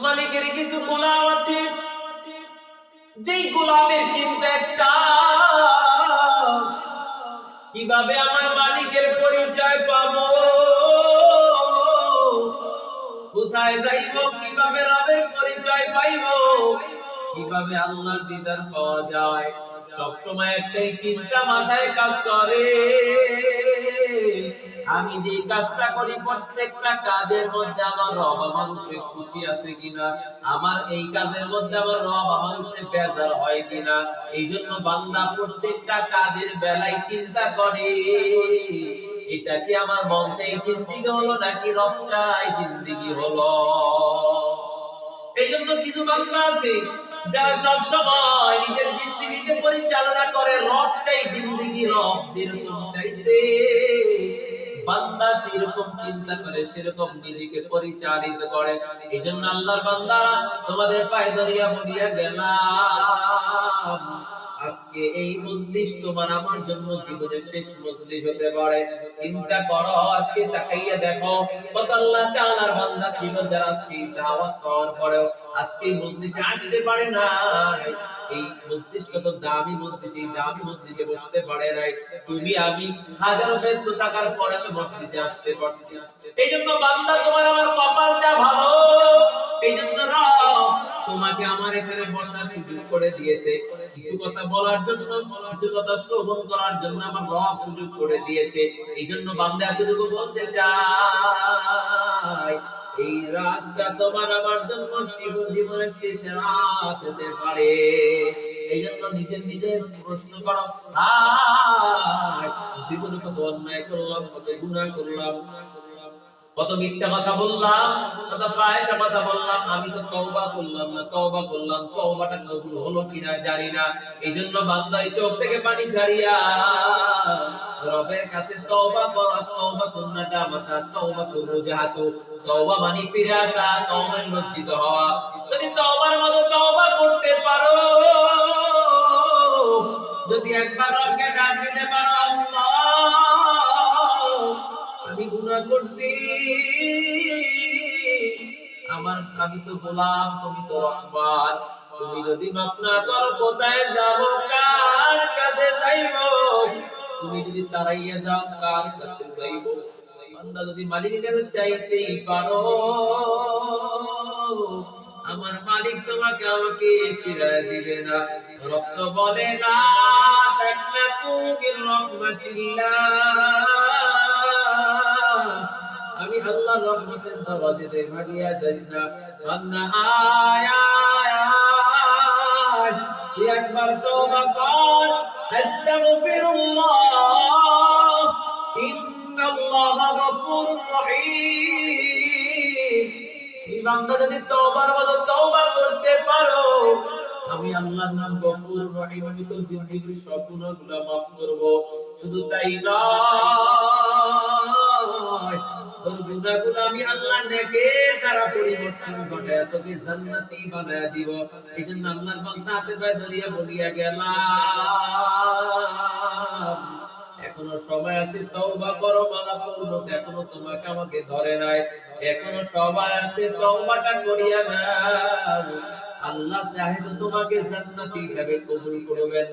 মালিকের কিছু গোলাম আছে, যেই গোলামের চিন্তা একটা, কিভাবে আমার মালিকের পরিচয় পাবো, কোথায় যাইব, কিভাবে রবের পরিচয় পাইব, কিভাবে আল্লাহর দিদার পাওয়া যায়। সব সময় একটাই চিন্তা মাথায় কাজ করে, আমি যে কাজটা করি প্রত্যেকটা কাজের মধ্যে আমার রব আমার উপরে খুশি আছে কিনা, আমার এই কাজের মধ্যে আমার রব আমার উপরে বেজার হয় কিনা। এই জন্য বান্দা প্রত্যেকটা কাজের বেলায় চিন্তা করে, এটা কি আমার মন চাই জিন্দেগি হলো নাকি রব চাই জিন্দেগি হলো। এই জন্য কিছু বান্দা আছে যারা সব সময় নিজের জিন্দেগিকে পরিচালনা করে রব চাই জিন্দেগি, রব যেরকম চাইছে বান্দা সেরকম চিন্তা করে, সেরকম নিজেকে পরিচালিত করে। এই জন্য আল্লাহর বান্দারা তোমাদের পায়ে ধরিয়া বলিয়া গেলাম, আজকে এই মজলিস তোমার আমার জন্য জীবনের শেষ মজলিস হতে পারে। চিন্তা করো, আজকে তাকাইয়া দেখো কত আল্লাহ তাআলার বান্দা ছিল যারা আজকে দাওয়াত পাওয়ার পরেও আজকে মজলিসে আসতে পারে না। এই মজলিস কত দামি মজলিস, এই দামি মজলিসে বসতে পারে নাই। তুমি আমি হাজারো ব্যস্ত থাকার পরেও মজলিসে আসতে পারছি। এই জন্য বান্দা তোমার আমার কপালটা ভালো, এই জন্য রব তোমাকে আমার এখানে বসার সুযোগ করে দিয়েছে, কিছু কথা বলার জন্য, কিছু কথা শ্রবণ করার জন্য আমার রব সুযোগ করে দিয়েছে। এই জন্য বান্দা এতটুকু বলতে চাই, এই রাতটা তোমার আমার জন্য জীবনের শেষ রাত হতে পারে। এই জন্য নিজের প্রশ্ন করো, জীবনে কত অন্যায় করলাম, কত গুনাহ করলাম, কত মিথ্যা কথা বললাম, কত ফাহিশা কথা বললাম, আমি তো তওবা করলাম না, তওবা করলাম, তওবাটা কবুল হলো কিনা জানি না। এইজন্য বান্দা এই চোখ থেকে পানি ছাড়িয়া রবের কাছে তওবা করা, তওবাতুন নাদামাতা, তওবাতুর রুজহাতু, তওবা মানে ফিরে আসা, তওবা লজ্জিত হওয়া। যদি তওবার মতো তওবা করতে পারো, যদি একবার রবকে ডাক দিতে পারো, আল্লাহ আমি গুনাহ করছি, আমি তো গোলাম, তুমি তো রহমান, তুমি যদি মাফ না করো কোথায় যাব, কার কাছে যাইব, তুমি যদি তাড়াইয়া দাও কার কাছে যাইব। বান্দা যদি মালিকের কাছে চাইতেই পারো, আমার মালিক তোমাকে আমাকে ফিরায় দিবে না। রব বলে না তাকনাতু মির রাহমাতিল্লাহ, আমি আল্লাহর রহমতের দরজাতে ভাগিয়া যাস না। বান্দা আয় একবার তওবা কর, আস্তাগফিরুল্লাহ ইন্নাল্লাহা গফুরুর রহিম। এই বান্দা যদি তওবার মতো তওবা করতে পারো, আমি আল্লাহর নাম গফুর রহিম, আমি তো জিন্দেগীর সব গুনাহগুলো maaf করব। শুধু তাই নয়, তোর গুনাহগুলো আমি আল্লাহ নেকের দ্বারা পরিবর্তন ঘটায় তোকে জান্নাতি বানায়া দিব। এইজন্য আল্লাহর বান্দা হাতে পায়ে ধরিয়া বলিয়া গেলাম, এখনো সময় আছে, তওবা করো, মালাকুল মউত এখনো তোমাকে আমাকে ধরে নাই, এখনো সময় আছে, তওবাটা করিয়া নাও। আল্লাহ চাহে তো তোমাকে জান্নাতি হিসাবে কবুল করবেন।